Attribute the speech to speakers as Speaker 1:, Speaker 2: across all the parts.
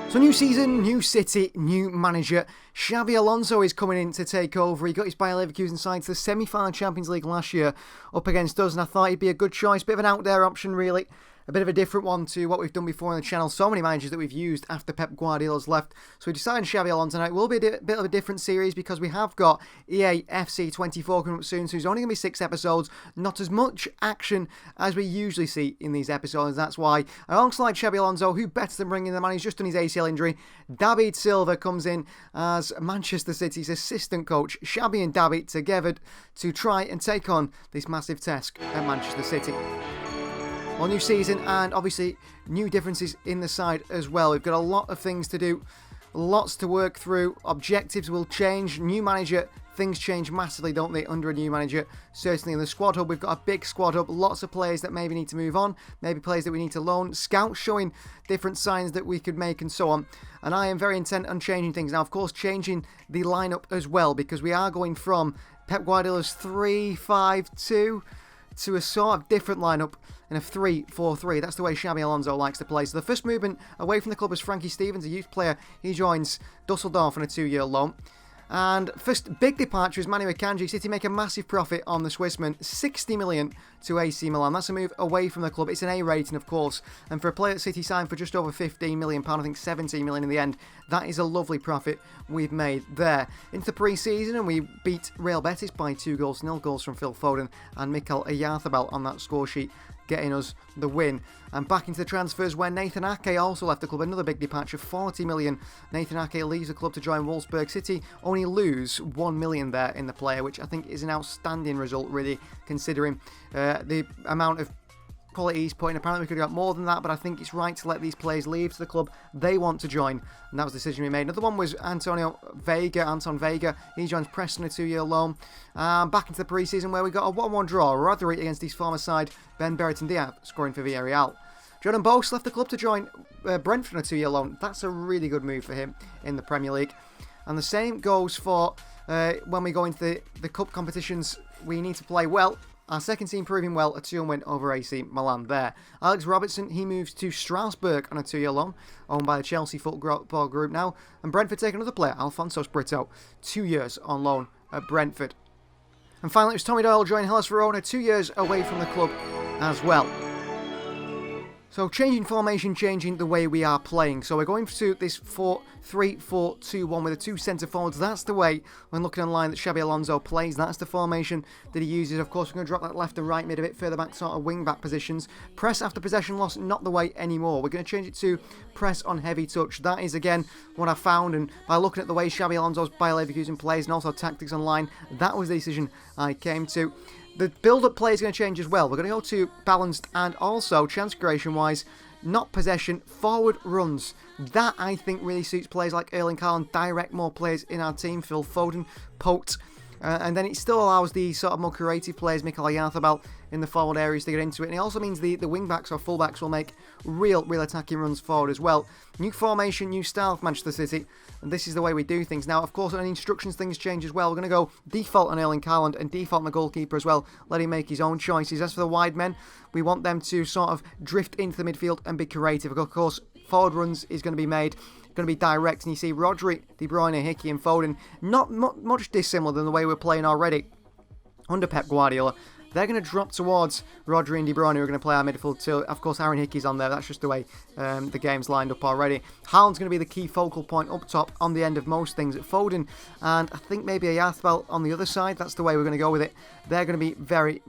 Speaker 1: So new season, new city, new manager. XABI Alonso is coming in to take over. He got his Bayer Leverkusen side to the semi-final Champions League last year up against us, and I thought he'd be a good choice. Bit of an out-there option, really. A bit of a different one to what we've done before on the channel. So many managers that we've used after Pep Guardiola's left. So we decided XABI Alonso tonight will be a bit of a different series because we have got EA FC 24 coming up soon. So it's only going to be 6 episodes. Not as much action as we usually see in these episodes. That's why, alongside XABI Alonso, who better than bringing the man? He's just done his ACL injury. Silva comes in as Manchester City's assistant coach. XABI and David together to try and take on this massive task at Manchester City. Well, new season and obviously new differences in the side as well. We've got a lot of things to do, lots to work through. Objectives will change. New manager, things change massively, don't they, under a new manager? Certainly in the squad hub, we've got a big squad hub. Lots of players that maybe need to move on, maybe players that we need to loan. Scouts showing different signs that we could make and so on. And I am very intent on changing things. Now, of course, changing the lineup as well because we are going from Pep Guardiola's 3-5-2 to a sort of different lineup in a 3-4-3. That's the way XABI Alonso likes to play. So the first movement away from the club is Frankie Stevens, a youth player. He joins Dusseldorf on a 2-year loan. And first big departure is Manu Akanji. City make a massive profit on the Swissman, 60 million to AC Milan. That's a move away from the club. It's an A rating, of course. And for a player that City signed for just over £15 million, I think 17 million in the end, that is a lovely profit we've made there. Into the pre-season, and we beat Real Betis by 2-0, goals from Phil Foden and Mikel Oyarzabal on that score sheet, getting us the win. And back into the transfers where Nathan Ake also left the club. Another big departure, 40 million. Nathan Ake leaves the club to join Wolfsburg City. Only lose 1 million there in the player, which I think is an outstanding result, really, considering the amount of quality he's putting. Apparently we could have got more than that, but I think it's right to let these players leave to the club they want to join, and that was the decision we made. Another one was Anton Vega. He joins Preston, a 2-year loan. Back into the pre-season where we got a 1-1 draw, Rodri against his former side, Ben Bertrand Diaz scoring for Villarreal. Jordan Bose left the club to join Brentford on a 2-year loan. That's a really good move for him in the Premier League. And the same goes for when we go into the cup competitions. We need to play well. Our second team proving well, a 2-1 win over AC Milan there. Alex Robertson, he moves to Strasbourg on a 2-year loan, owned by the Chelsea Football Group now. And Brentford take another player, Alfonso Sprito, 2 years on loan at Brentford. And finally, it was Tommy Doyle joining Hellas Verona, 2 years away from the club as well. So changing formation, changing the way we are playing. So we're going to this 4-3-4-2-1 with the 2 centre forwards. That's the way, when looking online, that XABI Alonso plays. That's the formation that he uses. Of course, we're going to drop that left and right mid a bit further back, sort of wing-back positions. Press after possession loss, not the way anymore. We're going to change it to press on heavy touch. That is, again, what I found. And by looking at the way XABI Alonso's Bayer Leverkusen plays and also tactics online, that was the decision I came to. The build-up play is going to change as well. We're going to go to balanced and also, chance creation-wise, not possession, forward runs. That, I think, really suits players like Erling Haaland, direct more players in our team, Phil Foden, Pote. And then it still allows the sort of more creative players, Mikel Oyarzabal, in the forward areas to get into it. And it also means the wing-backs or full-backs will make real attacking runs forward as well. New formation, new style for Manchester City. And this is the way we do things. Now, of course, on instructions, things change as well. We're going to go default on Erling Haaland and default on the goalkeeper as well. Let him make his own choices. As for the wide men, we want them to sort of drift into the midfield and be creative. Of course, forward runs is going to be made, going to be direct. And you see Rodri, De Bruyne, Hickey and Foden, not much dissimilar than the way we're playing already under Pep Guardiola. They're going to drop towards Rodri and De Bruyne, who are going to play our midfield too. Of course, Aaron Hickey's on there. That's just the way the game's lined up already. Haaland's going to be the key focal point up top on the end of most things at Foden. And I think maybe a Oyarzabal on the other side. That's the way we're going to go with it. They're going to be very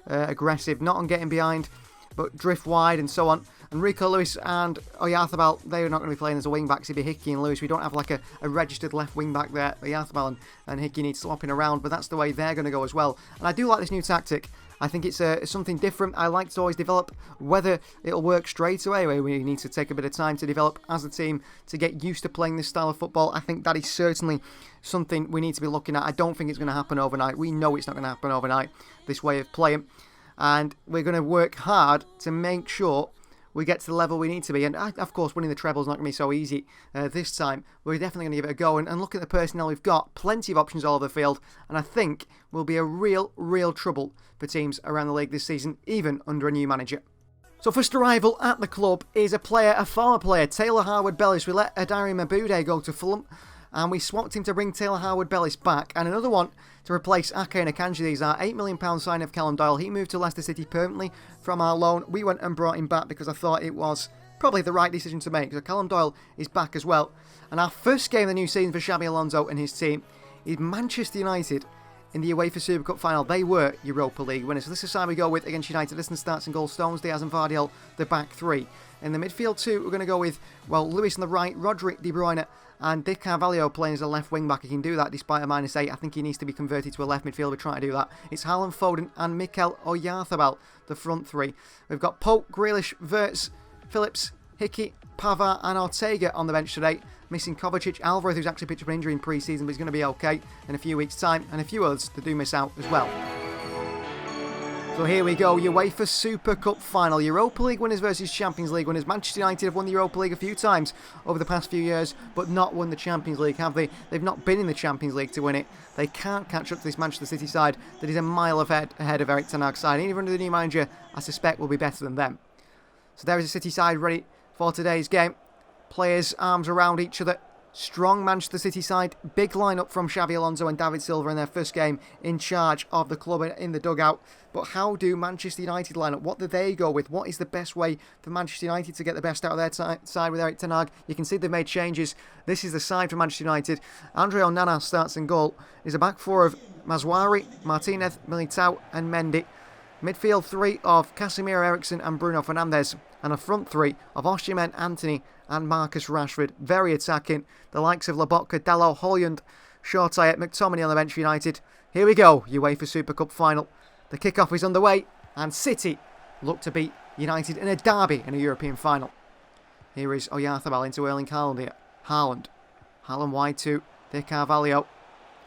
Speaker 1: aggressive. Not on getting behind, but drift wide and so on. And Rico Lewis and Oyarzabal, they're not going to be playing as a wing-backs. It'd be Hickey and Lewis. We don't have like a registered left wing-back there. Oyarzabal and Hickey need slopping around, but that's the way they're going to go as well. And I do like this new tactic. I think it's something different. I like to always develop. Whether it'll work straight away, we need to take a bit of time to develop as a team to get used to playing this style of football. I think that is certainly something we need to be looking at. I don't think it's going to happen overnight. We know it's not going to happen overnight, this way of playing. And we're going to work hard to make sure we get to the level we need to be. And of course, winning the treble is not going to be so easy this time. We're definitely going to give it a go. And look at the personnel we've got. Plenty of options all over the field. And I think we'll be a real trouble for teams around the league this season, even under a new manager. So first arrival at the club is a former player, Taylor Harwood-Bellis. We let Adari Mabude go to Fulham, and we swapped him to bring Taylor Harwood-Bellis back. And another one to replace Ake and Akanji. These are £8 million sign of Callum Doyle. He moved to Leicester City permanently from our loan. We went and brought him back because I thought it was probably the right decision to make. So Callum Doyle is back as well. And our first game of the new season for Xabi Alonso and his team is Manchester United in the UEFA Super Cup final. They were Europa League winners. So this is how we go with against United. Listen, starts and goals: Stones, Diaz and Vardiel, the back three. In the midfield two, we're going to go with, well, Lewis on the right, Rodri, De Bruyne and Di Carvalho playing as a left wing back. He can do that despite a -8. I think he needs to be converted to a left midfield. We're trying to do that. It's Haaland, Foden and Mikel Oyarzabal, the front three. We've got Pope, Grealish, Wirtz, Phillips, Hickey, Pavard and Ortega on the bench today. Missing Kovacic, Alvarez, who's actually picked up an injury in pre-season, but he's going to be okay in a few weeks' time, and a few others that do miss out as well. So here we go, UEFA Super Cup final. Europa League winners versus Champions League winners. Manchester United have won the Europa League a few times over the past few years, but not won the Champions League, have they? They've not been in the Champions League to win it. They can't catch up to this Manchester City side that is a mile ahead of Erik ten Hag's side. Even under the new manager, I suspect will be better than them. So there is a City side ready for today's game. Players arms around each other. Strong Manchester City side. Big lineup from Xabi Alonso and David Silva in their first game in charge of the club in the dugout. But how do Manchester United line up? What do they go with? What is the best way for Manchester United to get the best out of their side with Erik ten Hag? You can see they've made changes. This is the side for Manchester United. Andre Onana starts in goal. Is a back four of Mazwari, Martinez, Militao and Mendy. Midfield three of Casemiro, Eriksen and Bruno Fernandes. And a front three of Osimhen, Antony and Marcus Rashford. Very attacking. The likes of Lobotka, Dalot, Højlund, Shorteye, McTominay on the bench for United. Here we go, UEFA Super Cup final. The kickoff is underway and City look to beat United in a derby in a European final. Here is Oyarzabal into Erling Haaland here. Haaland wide to Di Carvalho.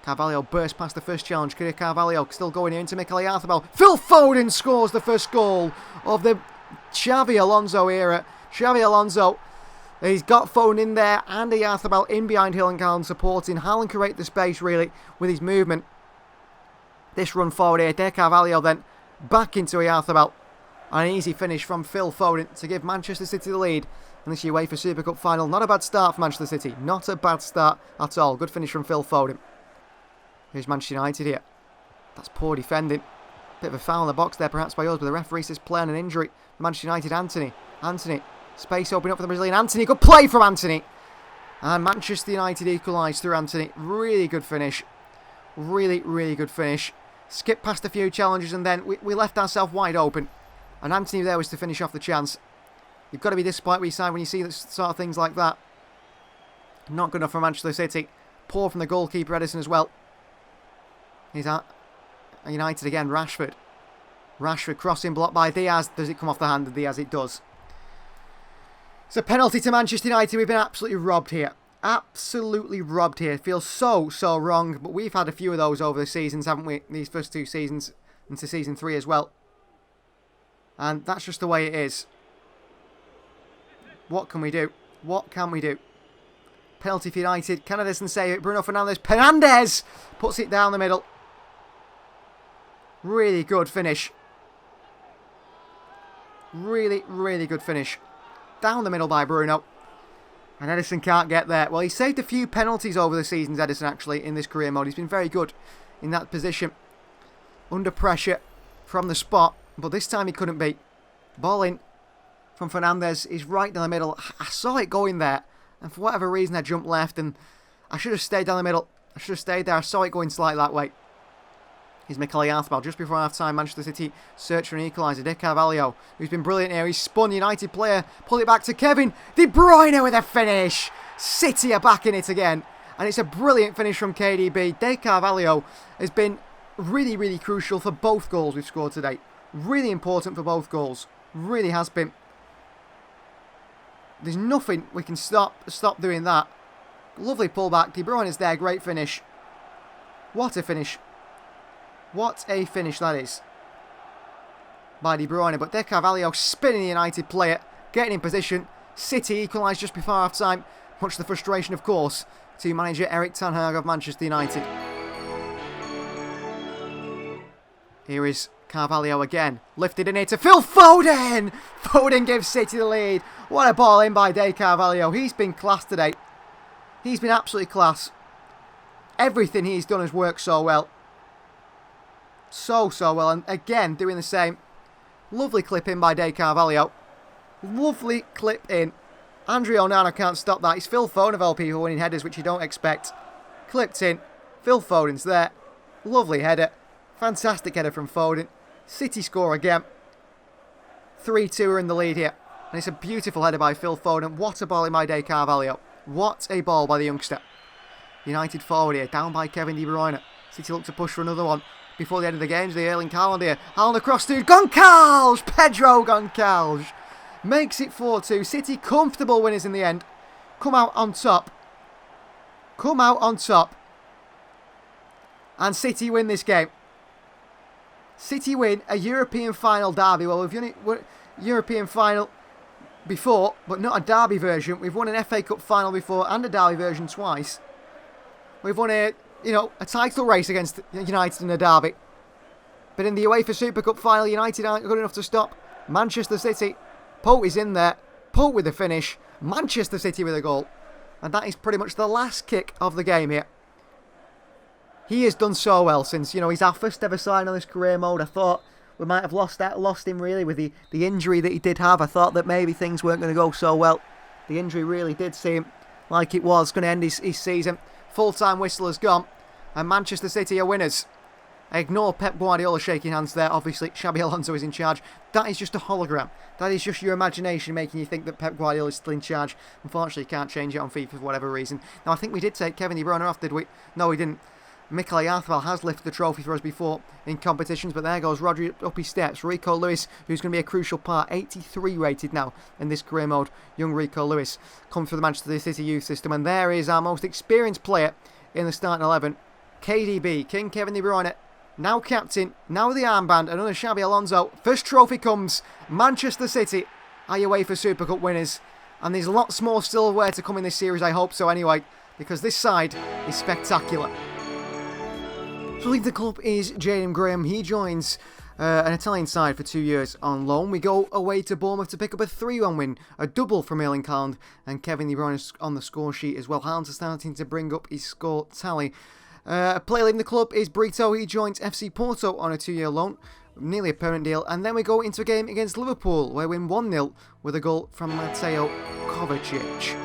Speaker 1: Carvalho burst past the first challenge. Di Carvalho still going here into Mikel Oyarzabal. Phil Foden scores the first goal of the Xabi Alonso era. Xabi Alonso, he's got Foden in there and Oyarzabal in behind Hill and Haaland supporting. Haaland create the space really with his movement. This run forward here. Di Carvalho then back into Oyarzabal. An easy finish from Phil Foden to give Manchester City the lead in this UEFA Super Cup final. Not a bad start for Manchester City. Not a bad start at all. Good finish from Phil Foden. Here's Manchester United here. That's poor defending. Bit of a foul in the box there perhaps by us, but the referee says play on an injury. Manchester United, Antony. Space opening up for the Brazilian. Antony, good play from Antony. And Manchester United equalised through Antony. Really good finish. Really, really good finish. Skipped past a few challenges and then we left ourselves wide open. And Antony there was to finish off the chance. You've got to be disappointed with your side when you see sort of things like that. Not good enough for Manchester City. Poor from the goalkeeper, Edison, as well. He's at United again, Rashford. Rashford crossing blocked by Diaz. Does it come off the hand of Diaz? It does. It's a penalty to Manchester United. We've been absolutely robbed here. Absolutely robbed here. Feels so wrong. But we've had a few of those over the seasons, haven't we? These first two seasons into season 3 as well. And that's just the way it is. What can we do? What can we do? Penalty for United. Can Edison save it? Bruno Fernandes puts it down the middle. Really good finish. Really, really good finish. Down the middle by Bruno. And Edison can't get there. Well, he saved a few penalties over the seasons, Edison, actually, in this career mode. He's been very good in that position. Under pressure from the spot. But this time he couldn't beat. Ball in from Fernandes. He's right down the middle. I saw it going there. And for whatever reason, I jumped left. And I should have stayed down the middle. I should have stayed there. I saw it going slightly that way. Here's Mikel Oyarzabal. Just before half-time, Manchester City search for an equaliser. Di Carvalho, who's been brilliant here. He's spun United player. Pull it back to Kevin. De Bruyne with a finish. City are back in it again. And it's a brilliant finish from KDB. Di Carvalho has been really, really crucial for both goals we've scored today. Really important for both goals. Really has been. There's nothing we can stop doing that. Lovely pullback. De Bruyne is there. Great finish. What a finish. What a finish that is by De Bruyne. But Di Carvalho spinning the United player, getting in position. City equalised just before half-time. Much to the frustration, of course, to manager Erik ten Hag of Manchester United. Here is Carvalho again. Lifted in here to Phil Foden. Foden gives City the lead. What a ball in by De Carvalho. He's been class today. He's been absolutely class. Everything he's done has worked so well. So well. And again, doing the same. Lovely clip in by De Carvalho. Lovely clip in. Andre Onana can't stop that. It's Phil Foden of all people winning headers, which you don't expect. Clipped in. Phil Foden's there. Lovely header. Fantastic header from Foden. City score again. 3-2 are in the lead here. And it's a beautiful header by Phil Foden. What a ball in by De Carvalho. What a ball by the youngster. United forward here, down by Kevin De Bruyne. City look to push for another one before the end of the game. The Erling Haaland here. Haaland across to Goncalves. Pedro Goncalves makes it 4-2. City comfortable winners in the end. Come out on top. Come out on top. And City win this game. City win a European final derby. Well, we've won a European final before, but not a derby version. We've won an FA Cup final before and a derby version twice. We've won a title race against United in a derby. But in the UEFA Super Cup final, United aren't good enough to stop Manchester City. Pope is in there. Pope with the finish. Manchester City with a goal. And that is pretty much the last kick of the game here. He has done so well since, he's our first ever sign on this career mode. I thought we might have lost him really with the injury that he did have. I thought that maybe things weren't going to go so well. The injury really did seem like it was going to end his season. Full-time whistle has gone. And Manchester City are winners. I ignore Pep Guardiola shaking hands there. Obviously, Xabi Alonso is in charge. That is just a hologram. That is just your imagination making you think that Pep Guardiola is still in charge. Unfortunately, you can't change it on FIFA for whatever reason. Now, I think we did take Kevin De Bruyne off, did we? No, we didn't. Mikel Oyarzabal has lifted the trophy for us before in competitions, but there goes Rodri up his steps. Rico Lewis, who's going to be a crucial part, 83 rated now in this career mode. Young Rico Lewis comes through the Manchester City youth system, and there is our most experienced player in the starting 11, KDB, King Kevin De Bruyne, now captain, now the armband, another Xabi Alonso. First trophy comes, Manchester City are UEFA Super Cup winners, and there's lots more silverware to come in this series, I hope so anyway, because this side is spectacular. To leave the club is Jaden Graham. He joins an Italian side for 2 years on loan. We go away to Bournemouth to pick up a 3-1 win, a double from Erling Haaland, and Kevin De Bruyne on the score sheet as well. Haaland's starting to bring up his score tally. A player leaving the club is Brito. He joins FC Porto on a 2-year loan, nearly a permanent deal. And then we go into a game against Liverpool, where we win 1-0 with a goal from Mateo Kovacic.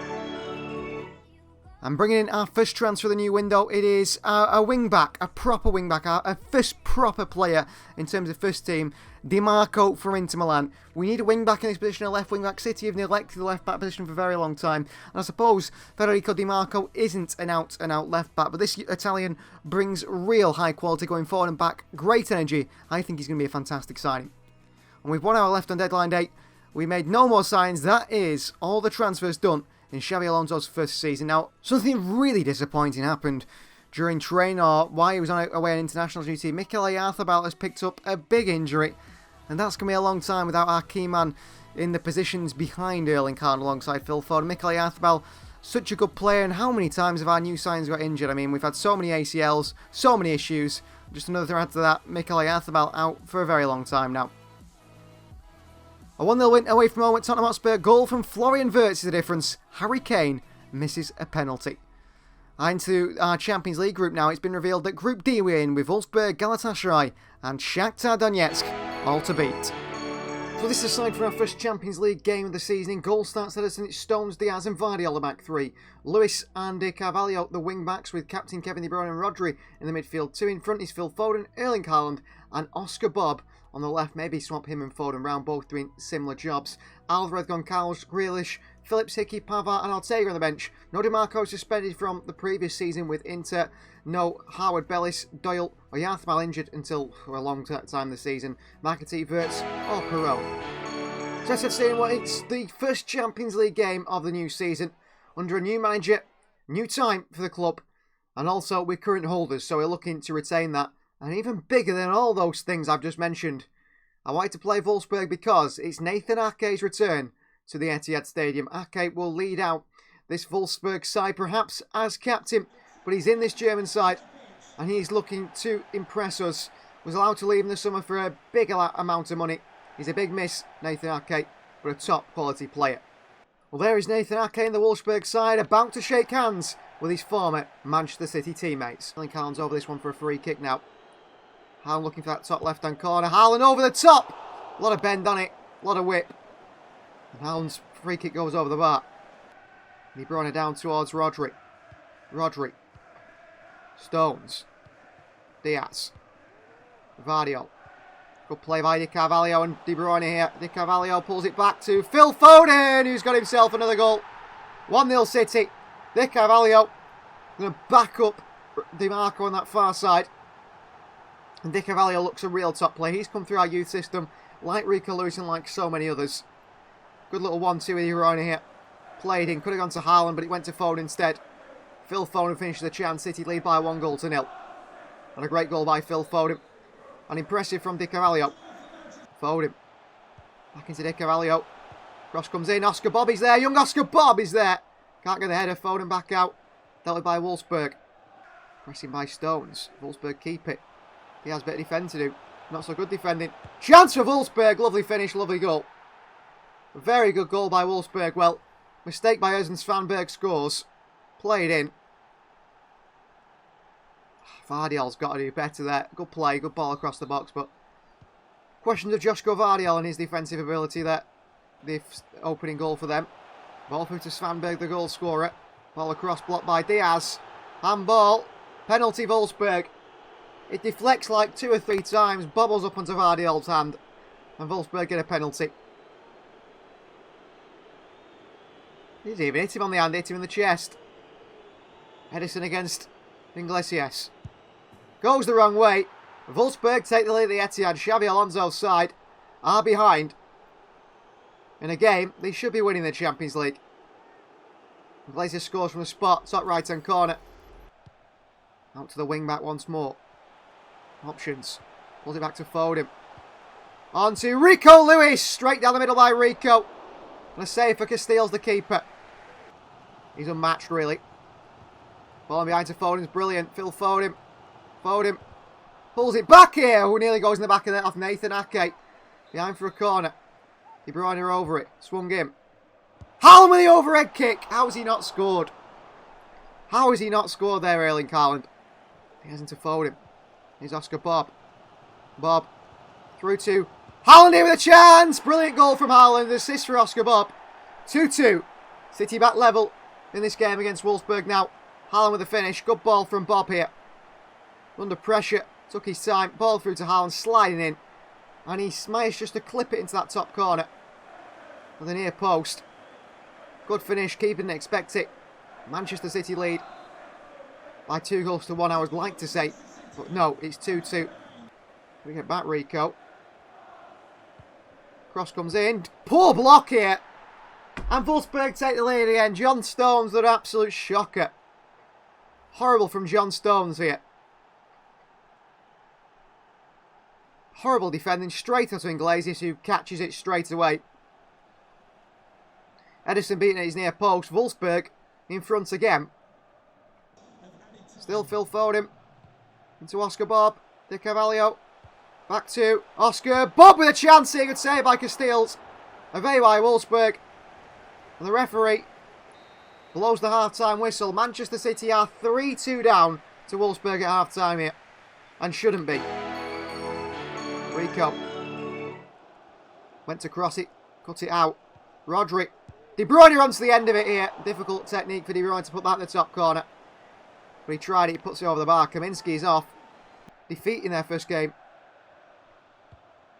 Speaker 1: And bringing in our first transfer of the new window, it is a wing-back, a proper wing-back, a first proper player in terms of first team, Di Marco for Inter Milan. We need a wing-back in this position, a left wing-back. City have neglected the left-back position for a very long time. And I suppose Federico Di Marco isn't an out-and-out left-back, but this Italian brings real high quality going forward and back, great energy. I think he's going to be a fantastic signing. And we've 1 hour left on deadline day. We made no more signs. That is all the transfers done in Xabi Alonso's first season. Now, something really disappointing happened during training or while he was away on international duty. Mikel Oyarzabal has picked up a big injury, and that's going to be a long time without our key man in the positions behind Erling Haaland alongside Phil Foden. Mikel Oyarzabal, such a good player, and how many times have our new signings got injured? I mean, we've had so many ACLs, so many issues. Just another thread to that, Mikel Oyarzabal out for a very long time now. A 1-0 win away from home at Tottenham Hotspur. Goal from Florian Wirtz is the difference. Harry Kane misses a penalty. Into our Champions League group now. It's been revealed that Group D we're in with Wolfsburg, Galatasaray and Shakhtar Donetsk all to beat. So this is aside from our first Champions League game of the season. In goal starts Ederson, it's Stones, Diaz and Vardy on the back three. Lewis and De Carvalho, the wing backs, with captain Kevin De Bruyne and Rodri in the midfield. Two in front is Phil Foden, Erling Haaland and Oscar Bob on the left. Maybe swap him and Foden round, both doing similar jobs. Alvarez, Goncalves, Grealish, Phillips, Hickey, Pavard and Ortega on the bench. No Di Marco suspended from the previous season with Inter. No Howard, Bellis, Doyle or Oyarzabal injured until for a long time this season. McAtee, Wirtz or Perot. So as I said, it's the first Champions League game of the new season under a new manager, new time for the club, and also with current holders, so we're looking to retain that. And even bigger than all those things I've just mentioned, I wanted to play Wolfsburg because it's Nathan Ake's return to the Etihad Stadium. Ake will lead out this Wolfsburg side, perhaps as captain, but he's in this German side and he's looking to impress us Was allowed to leave in the summer for a big amount of money. He's a big miss, Nathan Ake, but a top quality player. Well, there is Nathan Ake in the Wolfsburg side, about to shake hands with his former Manchester City teammates. Erling Haaland's over this one for a free kick now. Haaland looking for that top left-hand corner. Haaland over the top! A lot of bend on it, a lot of whip. And Haaland's free kick goes over the bar. De Bruyne down towards Rodri. Rodri. Stones. Diaz. Vardiol. Good play by Di Carvalho and De Bruyne here. Di Carvalho pulls it back to Phil Foden, who's got himself another goal. 1-0 City. Di Carvalho going to back up Di Marco on that far side. And Di Carvalho looks a real top player. He's come through our youth system like Rico Lewis and like so many others. Good little 1-2 with De Bruyne here. Played in, could have gone to Haaland, but it went to Foden instead. Phil Foden finishes the chance. City lead by 1-0. And a great goal by Phil Foden. And impressive from Di Carvalho. Foden. Back into Di Carvalho. Cross comes in. Oscar Bob is there. Young Oscar Bob is there. Can't get the header. Foden back out. Dealt with by Wolfsburg. Pressing by Stones. Wolfsburg keep it. He has a bit of defending to do. Not so good defending. Chance for Wolfsburg. Lovely finish. Lovely goal. A very good goal by Wolfsburg. Well, mistake by Özcan Svanberg scores. Played in. Vardiol's got to do better there. Good play, good ball across the box, but questions of Joshko Vardiol and his defensive ability there. The opening goal for them. Ball through to Svanberg, the goal scorer. Ball across, blocked by Diaz. Handball. Penalty Wolfsburg. It deflects like 2 or 3 times, bobbles up onto Vardiol's hand, and Wolfsburg get a penalty. He didn't even hit him on the hand, hit him in the chest. Edison against Iglesias. Goes the wrong way. Wolfsburg take the lead at the Etihad. Xabi Alonso's side are behind. In a game, they should be winning the Champions League. Iglesias scores from the spot, top right-hand corner. Out to the wing-back once more. Options. Pulls it back to Foden. On to Rico Lewis. Straight down the middle by Rico. And a save for Casteels, the keeper. He's unmatched, really. Ball behind to Foden's brilliant. Phil Foden. Foden pulls it back here. Who nearly goes in the back of the net off Nathan Ake. Behind for a corner. De Bruyne over it. Swung in. Haaland with the overhead kick. How has he not scored? How has he not scored there, Erling Haaland? He has into Foden. Here's Oscar Bob. Bob. Through to Haaland here with a chance. Brilliant goal from Haaland. Assist for Oscar Bob. 2-2. City back level in this game against Wolfsburg now. Haaland with the finish. Good ball from Bob here. Under pressure. Took his time. Ball through to Haaland. Sliding in. And he managed just to clip it into that top corner. With the near post. Good finish. Keeper didn't expect it. Manchester City lead. By 2-1, I would like to say. But no, it's 2-2. We get back Rico. Cross comes in. Poor block here. And Wolfsburg take the lead again. John Stones, an absolute shocker. Horrible from John Stones here. Horrible defending straight onto Iglesias, who catches it straight away. Edison beating at his near post. Wolfsburg in front again. Still Phil Foden. Into Oscar Bob. Di Carvalho. Back to Oscar Bob with a chance here. Good save by Casteels. Away by Wolfsburg. And the referee blows the half-time whistle. Manchester City are 3-2 down to Wolfsburg at half-time here. And shouldn't be. Rico. Went to cross it. Cut it out. Rodri. De Bruyne runs to the end of it here. Difficult technique for De Bruyne to put that in the top corner. But he tried it. He puts it over the bar. Kaminski is off. Defeat in their first game.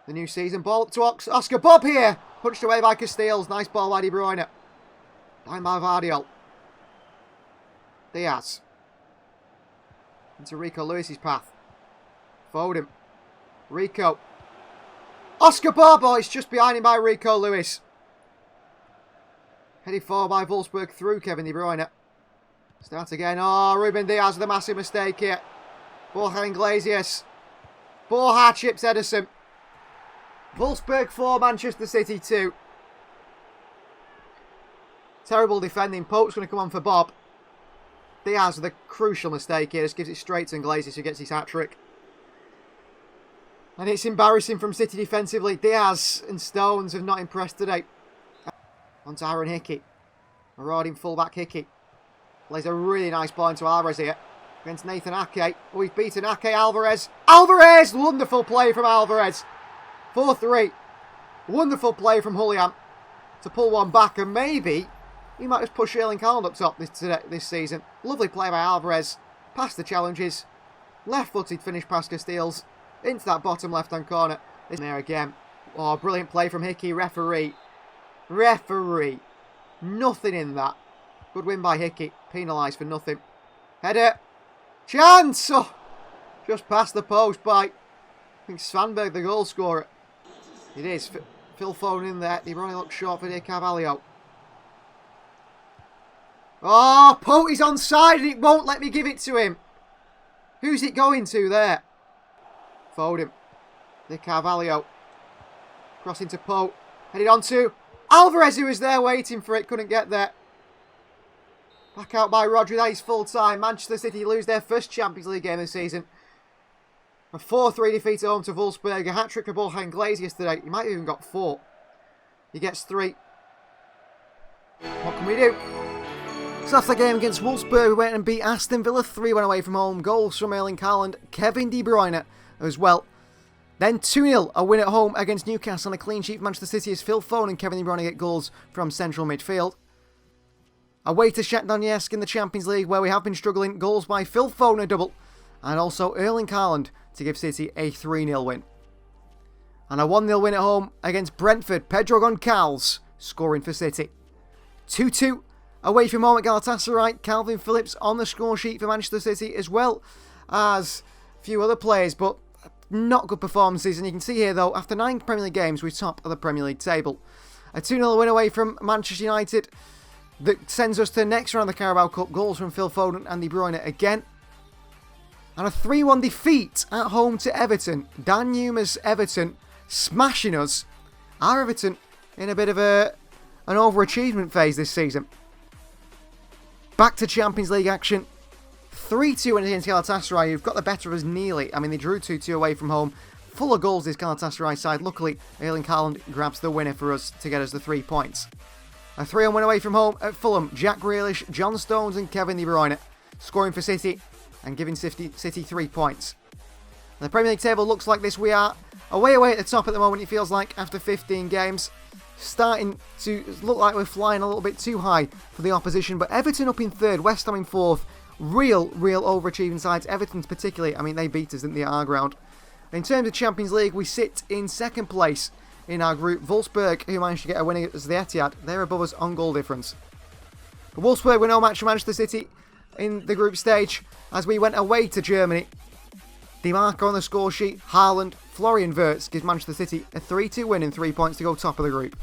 Speaker 1: The new season. Ball up to Oscar Bob here. Punched away by Casteels. Nice ball by De Bruyne. Down by Vardiol. Diaz. Into Rico Lewis's path. Foden. Rico. Oscar Bob. Oh, it's just behind him by Rico Lewis. Headed forward by Wolfsburg through Kevin De Bruyne. Start again. Oh, Ruben Diaz with a massive mistake here. Borja Iglesias. Borja chips Edison. Wolfsburg 4, Manchester City 2. Terrible defending. Pope's going to come on for Bob. Diaz with a crucial mistake here. Just gives it straight to Iglesias, who gets his hat-trick. And it's embarrassing from City defensively. Diaz and Stones have not impressed today. On to Aaron Hickey. Marauding fullback Hickey. Plays a really nice ball into Alvarez here. Against Nathan Ake. Oh, he's beaten Ake. Alvarez. Alvarez! Wonderful play from Alvarez. 4-3. Wonderful play from Julian to pull one back. And maybe he might just push Erling Haaland up top this season. Lovely play by Alvarez. Past the challenges. Left-footed finish past Casteels. Into that bottom left-hand corner. It's there again. Oh, brilliant play from Hickey. Referee. Nothing in that. Good win by Hickey. Penalised for nothing. Header. Chance! Oh, just past the post by, I think, Svanberg, the goal scorer. It is. Phil Foden in there. De Bruyne looks short for Carvalho. Oh, Pote is onside and it won't let me give it to him. Who's it going to there? Foden. De Carvalho. Crossing to Pote. Headed on to Alvarez, who was there waiting for it. Couldn't get there. Back out by Rodri. That is full time. Manchester City lose their first Champions League game this season. A 4-3 defeat at home to Wolfsburg. A hat-trick of Borja Iglesias yesterday. He might have even got 4. He gets 3. What can we do? So that's the game against Wolfsburg. We went and beat Aston Villa 3-1 away from home. Goals from Erling Haaland, Kevin De Bruyne as well. Then 2-0, a win at home against Newcastle, and a clean sheet for Manchester City as Phil Foden and Kevin De Bruyne get goals from central midfield. Away to Shakhtar Donetsk in the Champions League, where we have been struggling. Goals by Phil Foden, a double, and also Erling Haaland to give City a 3-0 win. And a 1-0 win at home against Brentford. Pedro Goncalves scoring for City. 2-2 away from home at Galatasaray. Calvin Phillips on the score sheet for Manchester City, as well as a few other players, but not good performances. And you can see here, though, after 9 Premier League games, we're top of the Premier League table. A 2-0 win away from Manchester United that sends us to the next round of the Carabao Cup. Goals from Phil Foden and De Bruyne again. And a 3-1 defeat at home to Everton. Dan Numa's Everton smashing us. Our Everton in a bit of an overachievement phase this season. Back to Champions League action. 3-2 against Galatasaray, who've got the better of us nearly. I mean, they drew 2-2 away from home. Full of goals, this Galatasaray side. Luckily, Erling Haaland grabs the winner for us to get us the 3 points. A 3-1 win away from home at Fulham. Jack Grealish, John Stones and Kevin De Bruyne scoring for City and giving City 3 points. And the Premier League table looks like this. We are away at the top at the moment, it feels like, after 15 games. Starting to look like we're flying a little bit too high for the opposition. But Everton up in 3rd, West Ham in 4th. Real overachieving sides. Everton's particularly, I mean, they beat us, didn't they, at our ground. In terms of Champions League, we sit in 2nd place in our group. Wolfsburg, who managed to get a win against the Etihad, they're above us on goal difference. But Wolfsburg were no match for Manchester City in the group stage as we went away to Germany. DiMarco on the score sheet, Haaland, Florian Wirtz gives Manchester City a 3-2 win and 3 points to go top of the group.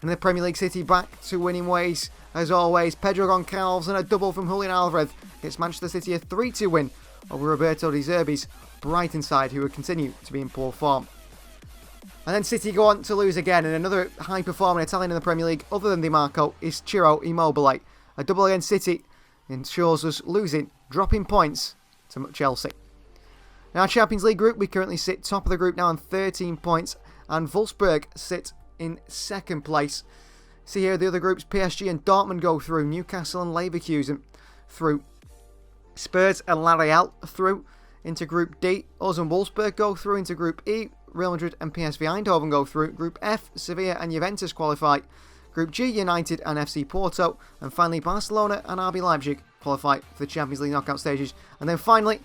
Speaker 1: In the Premier League, City back to winning ways as always. Pedro Goncalves and a double from Julian Alvarez gets Manchester City a 3-2 win over Roberto De Zerbi's Brighton side, who would continue to be in poor form. And then City go on to lose again, and another high-performing Italian in the Premier League, other than DiMarco, is Ciro Immobile. A double against City ensures us losing, dropping points to Chelsea. In our Champions League group, we currently sit top of the group now on 13 points, and Wolfsburg sit in 2nd place. See here the other groups, PSG and Dortmund go through, Newcastle and Leverkusen through, Spurs and La Real through into Group D, us and Wolfsburg go through into Group E, Real Madrid and PSV Eindhoven go through, Group F, Sevilla and Juventus qualify, Group G, United and FC Porto, and finally Barcelona and RB Leipzig qualify for the Champions League knockout stages. And then finally,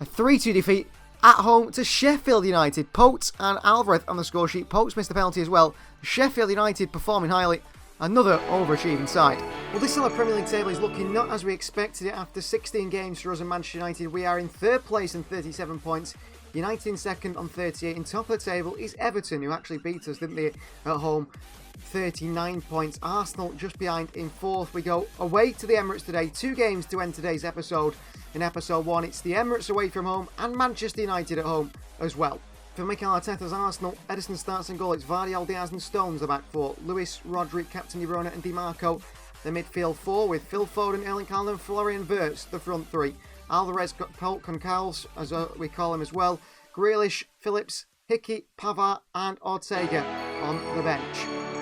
Speaker 1: a 3-2 defeat at home to Sheffield United. Pote and Alvarez on the score sheet. Pote's missed a penalty as well. Sheffield United performing highly. Another overachieving side. Well, this summer Premier League table is looking not as we expected it. After 16 games for us and Manchester United, we are in 3rd place on 37 points. United in 2nd on 38. In top of the table is Everton, who actually beat us, didn't they, at home. 39 points. Arsenal just behind in 4th. We go away to the Emirates today. 2 games to end today's episode. In episode 1, it's the Emirates away from home and Manchester United at home as well. For Mikel Arteta's Arsenal, Ederson starts in goal. It's Vardy, Diaz and Stones the back 4. Lewis, Rodri, Captain De Bruyne and DiMarco the midfield 4, with Phil Foden, Erling Haaland and Florian Wirtz the front 3. Alvarez, Goncalves, as we call him as well. Grealish, Phillips, Hickey, Pavard and Ortega on the bench.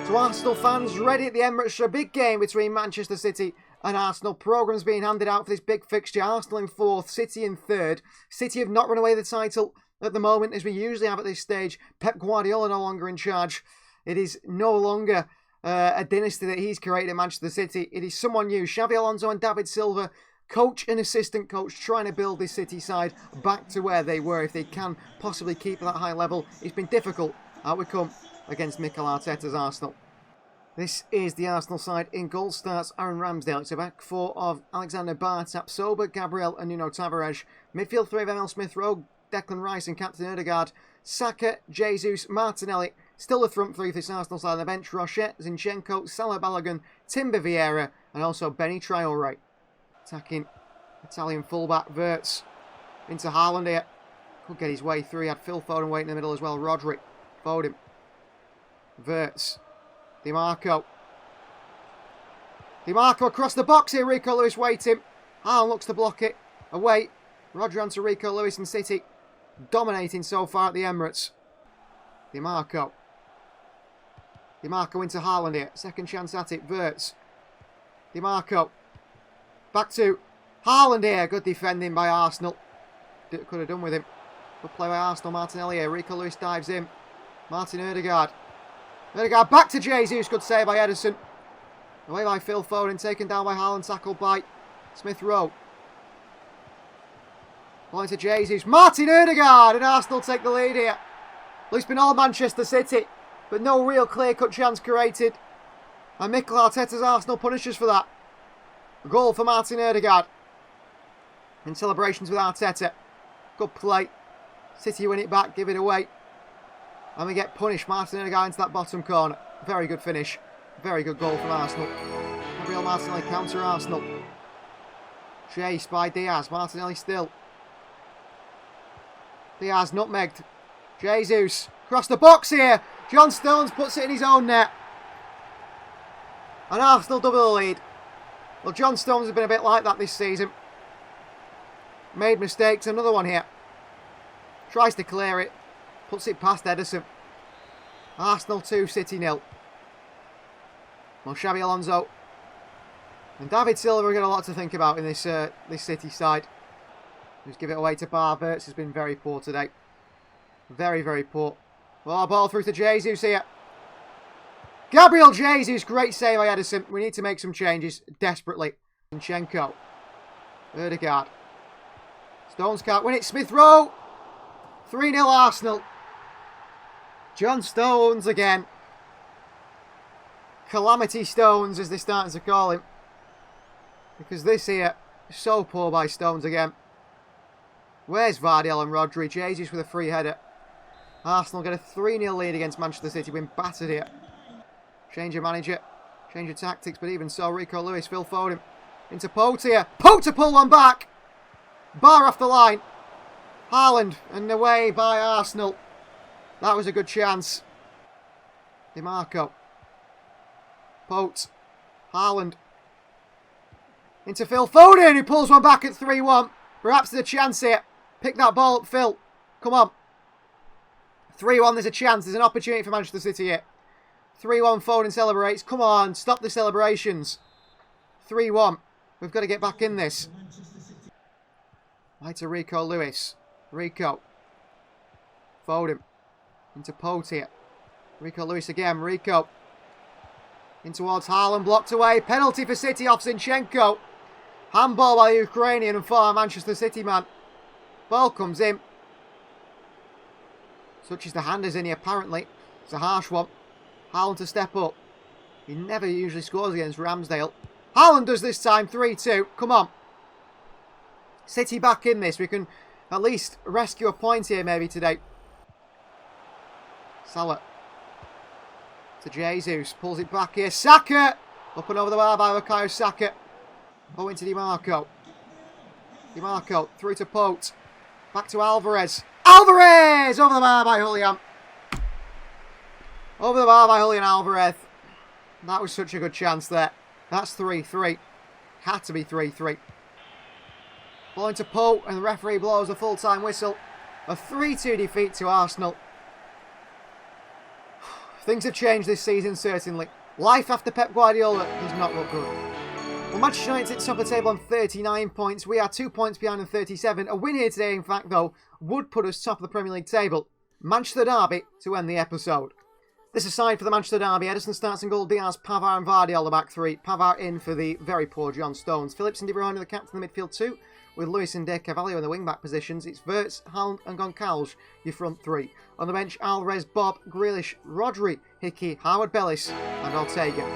Speaker 1: So Arsenal fans ready at the Emirates for a big game between Manchester City and Arsenal. Programmes being handed out for this big fixture. Arsenal in 4th, City in 3rd. City have not run away the title at the moment, as we usually have at this stage. Pep Guardiola no longer in charge. It is no longer a dynasty that he's created at Manchester City. It is someone new. Xabi Alonso and David Silva, coach and assistant coach, trying to build this City side back to where they were, if they can possibly keep that high level. It's been difficult. Out we come against Mikel Arteta's Arsenal. This is the Arsenal side. In goal starts Aaron Ramsdale. It's a back four of Alexander Bartap, Sober, Gabriel and Nuno Tavares. Midfield three of Emil Smith-Rowe, Declan Rice and Captain Odegaard. Saka, Jesus, Martinelli. Still the front three for this Arsenal side on the bench. Rocher, Zinchenko, Salah Balogun, Timber Vieira and also Benny Traore. Attacking Italian fullback Wirtz into Haaland here. Could get his way through. He had Phil Foden waiting in the middle as well. Rodri. Foden. Wirtz. DiMarco. DiMarco across the box here. Rico Lewis waiting. Haaland looks to block it. Away. Rodri onto Rico Lewis and City. Dominating so far at the Emirates. DiMarco. DiMarco into Haaland here. Second chance at it. Wirtz. DiMarco. Back to Haaland here. Good defending by Arsenal. Could have done with him. Good play by Arsenal. Martinelli here. Rico Lewis dives in. Martin Odegaard. Odegaard back to Jesus. Good save by Ederson. Away by Phil Foden. Taken down by Haaland. Tackled by Smith-Rowe. Ball into Jesus. Martin Odegaard. And Arsenal take the lead here. Well, it's been all Manchester City, but no real clear-cut chance created. And Mikel Arteta's Arsenal punishes for that. A goal for Martin Odegaard. In celebrations with Arteta. Good play. City win it back, give it away. And we get punished. Martin Odegaard into that bottom corner. Very good finish. Very good goal from Arsenal. Gabriel Martinelli counter Arsenal. Chased by Diaz. Martinelli still. Diaz nutmegged. Jesus. Across the box here. John Stones puts it in his own net. And Arsenal double the lead. Well, John Stones has been a bit like that this season. Made mistakes. Another one here. Tries to clear it. Puts it past Ederson. Arsenal 2, City 0. Well, Xabi Alonso and David Silva have got a lot to think about in this City side. Just give it away to Wirtz. Has been very poor today. Very, very poor. Oh, ball through to Jesus here. Gabriel Jesus. Great save by Ederson. We need to make some changes desperately. Zinchenko. Odegaard. Stones can't win it. Smith-Rowe. 3-0 Arsenal. John Stones again. Calamity Stones, as they're starting to call him. Because this here is so poor by Stones again. Where's Vardiel and Rodri? Jesus with a free header. Arsenal get a 3-0 lead against Manchester City. Been battered here. Change of manager. Change of tactics. But even so, Rico Lewis, Phil Foden. Into Pote here. Pote to pull one back. Bar off the line. Haaland and away by Arsenal. That was a good chance. DiMarco. Pote. Haaland. Into Phil Foden, who pulls one back at 3-1. Perhaps there's a chance here. Pick that ball up, Phil. Come on. 3-1, there's a chance. There's an opportunity for Manchester City here. 3-1, Foden celebrates. Come on, stop the celebrations. 3-1. We've got to get back in this. Right to Rico Lewis. Rico. Foden. Into Pote here. Rico Lewis again. Rico. In towards Haaland. Blocked away. Penalty for City off Zinchenko. Handball by the Ukrainian and former Manchester City man. Ball comes in. Touches the hand as in here apparently. It's a harsh one. Haaland to step up. He never usually scores against Ramsdale. Haaland does this time. 3-2. Come on. City back in this. We can at least rescue a point here maybe today. Salah. To Jesus. Pulls it back here. Saka. Up and over the bar by Bukayo Saka. Owing to DiMarco. DiMarco. Through to Pote. Back to Alvarez. Alvarez! Over the bar by Julian. Over the bar by Julian Alvarez. That was such a good chance there. That's 3-3. Had to be 3-3. Ball into Pote and the referee blows the full-time whistle. A 3-2 defeat to Arsenal. Things have changed this season, certainly. Life after Pep Guardiola does not look good. Well, Manchester United at top of the table on 39 points. We are 2 points behind on 37. A win here today, in fact, though, would put us top of the Premier League table. Manchester derby to end the episode. This aside for the Manchester derby, Ederson starts in goal, Diaz, Pavard and Vardy the back three. Pavard in for the very poor John Stones. Phillips and De Bruyne are the captain of the midfield two, with Lewis and De Carvalho in the wing-back positions. It's Wirtz, Haaland and Goncalves, your front three. On the bench, Alvarez, Bob, Grealish, Rodri, Hickey, Howard Bellis and Ortega.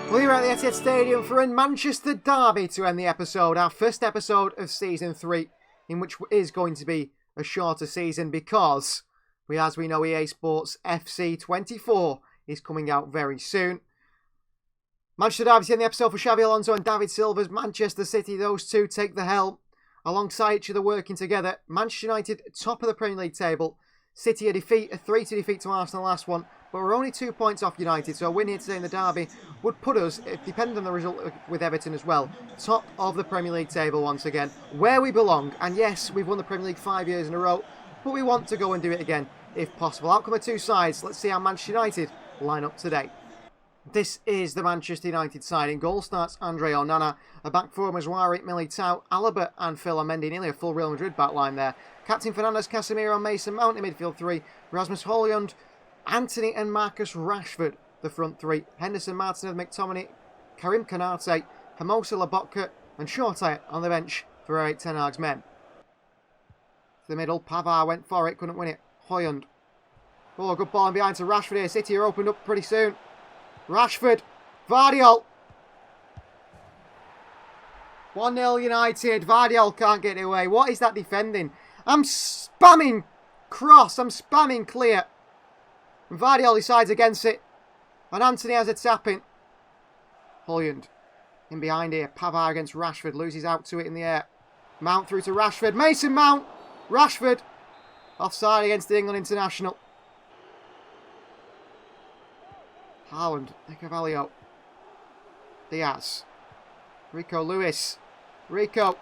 Speaker 1: Well, here at the Etihad Stadium for a Manchester derby to end the episode. Our first episode of Season 3, in which is going to be a shorter season because, as we know, EA Sports FC 24 is coming out very soon. Manchester derby to end the episode for Xabi Alonso and David Silva's Manchester City. Those two take the helm alongside each other, working together. Manchester United top of the Premier League table. City a 3-2 defeat to Arsenal last one, but we're only 2 points off United, so a win here today in the derby would put us, depending on the result with Everton as well, top of the Premier League table once again, where we belong. And yes, we've won the Premier League 5 years in a row, but we want to go and do it again if possible. Outcome of two sides. Let's see how Manchester United line up today. This is the Manchester United side. In goal starts Andre Onana. A back four, Mazwari, Militao, Alaba and Phil Mendy. Nearly a full Real Madrid back line there. Captain Fernandes, Casemiro and Mason Mount in midfield three. Rasmus Højlund, Anthony and Marcus Rashford, the front three. Henderson, Martinez, McTominay, Karim Konate, Hermoso Lobotka and Shorty on the bench for Erik ten Hag's men. To the middle, Pavard went for it, couldn't win it. Højlund. Oh, good ball in behind to Rashford here. City are opened up pretty soon. Rashford, Vardy. 1-0 United. Vardy can't get it away. What is that defending? I'm spamming cross. I'm spamming clear. And Vardy decides against it. And Anthony has a tap-in. Højlund in behind here. Pavard against Rashford. Loses out to it in the air. Mount through to Rashford. Mason Mount. Rashford. Offside against the England international. Haaland, De Carvalho, Diaz, Rico Lewis, Rico,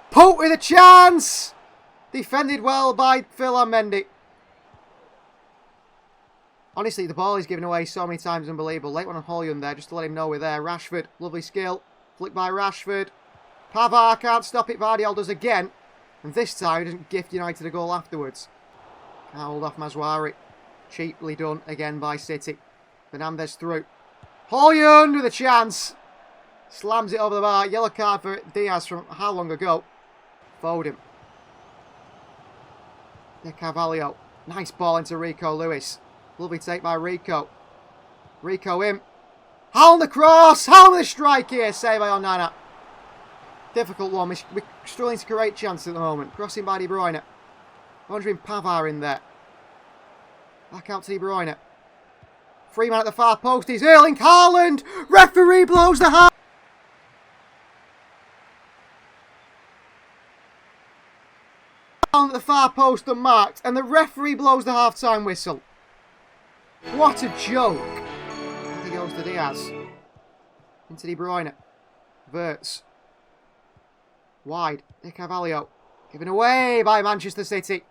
Speaker 1: Pope with a chance! Defended well by Phil Mendy. Honestly, the ball is given away so many times, unbelievable. Late one on Højlund there, just to let him know we're there. Rashford, lovely skill, flick by Rashford. Pavard can't stop it, Vardy does again. And this time he doesn't gift United a goal afterwards. Can't hold off Mazwari. Cheaply done again by City. Fernandes through. Højlund with a chance. Slams it over the bar. Yellow card for Diaz from how long ago? Foden. De Carvalho. Nice ball into Rico Lewis. Lovely take by Rico. Rico in. Haaland the cross. Haaland the strike here. Saved by Onana. Difficult one. We're struggling to create chances at the moment. Crossing by De Bruyne. Wondering Pavard in there. Back out to De Bruyne. Free man at the far post is Erling Haaland. Referee blows the half. At the far post unmarked, and the referee blows the half-time whistle. What a joke. I think it goes to Diaz. Into De Bruyne. Wirtz. Wide. De Carvalho. Given away by Manchester City.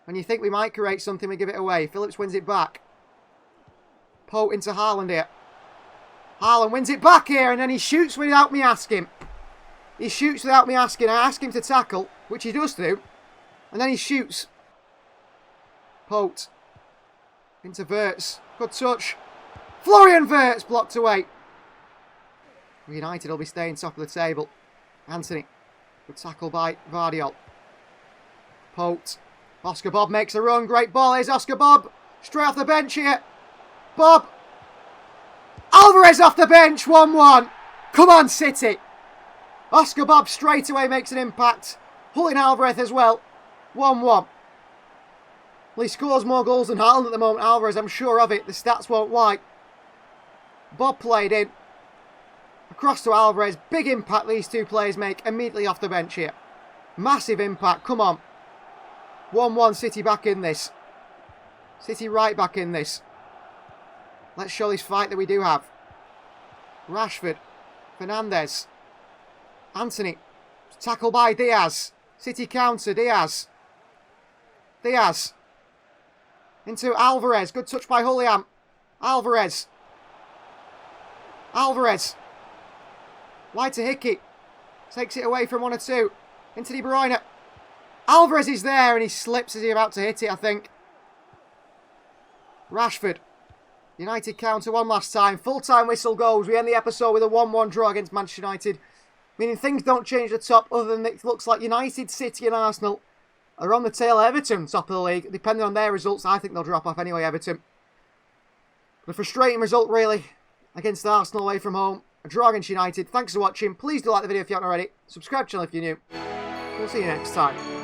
Speaker 1: When you think we might create something, we give it away. Phillips wins it back. Pope into Haaland here. Haaland wins it back here, and then he shoots without me asking. He shoots without me asking. I ask him to tackle, which he does do. And then he shoots. Pope. Into Wirtz. Good touch. Florian Wirtz blocked away. United will be staying top of the table. Anthony. Good tackle by Vardy. Pope. Oscar Bob makes a run. Great ball. Here's Oscar Bob. Straight off the bench here. Bob. Alvarez off the bench. 1-1. Come on, City. Oscar Bob straight away makes an impact. Pulling Alvarez as well. 1-1. Well, he scores more goals than Haaland at the moment, Alvarez. I'm sure of it. The stats won't lie. Bob played in. Across to Alvarez. Big impact these two players make immediately off the bench here. Massive impact. Come on. 1-1, City back in this. City right back in this. Let's show this fight that we do have. Rashford. Fernandes. Anthony. Tackle by Diaz. City counter. Diaz. Diaz. Into Alvarez. Good touch by Julian. Alvarez. Alvarez. Wide to Hickey. Takes it away from 1 or 2. Into De Bruyne. Alvarez is there and he slips as he's about to hit it, I think. Rashford. United counter one last time. Full-time whistle goes. We end the episode with a 1-1 draw against Manchester United. Meaning things don't change at the top other than it looks like United, City and Arsenal are on the tail of Everton, top of the league. Depending on their results, I think they'll drop off anyway, Everton. But a frustrating result, really, against Arsenal away from home. A draw against United. Thanks for watching. Please do like the video if you haven't already. Subscribe to the channel if you're new. We'll see you next time.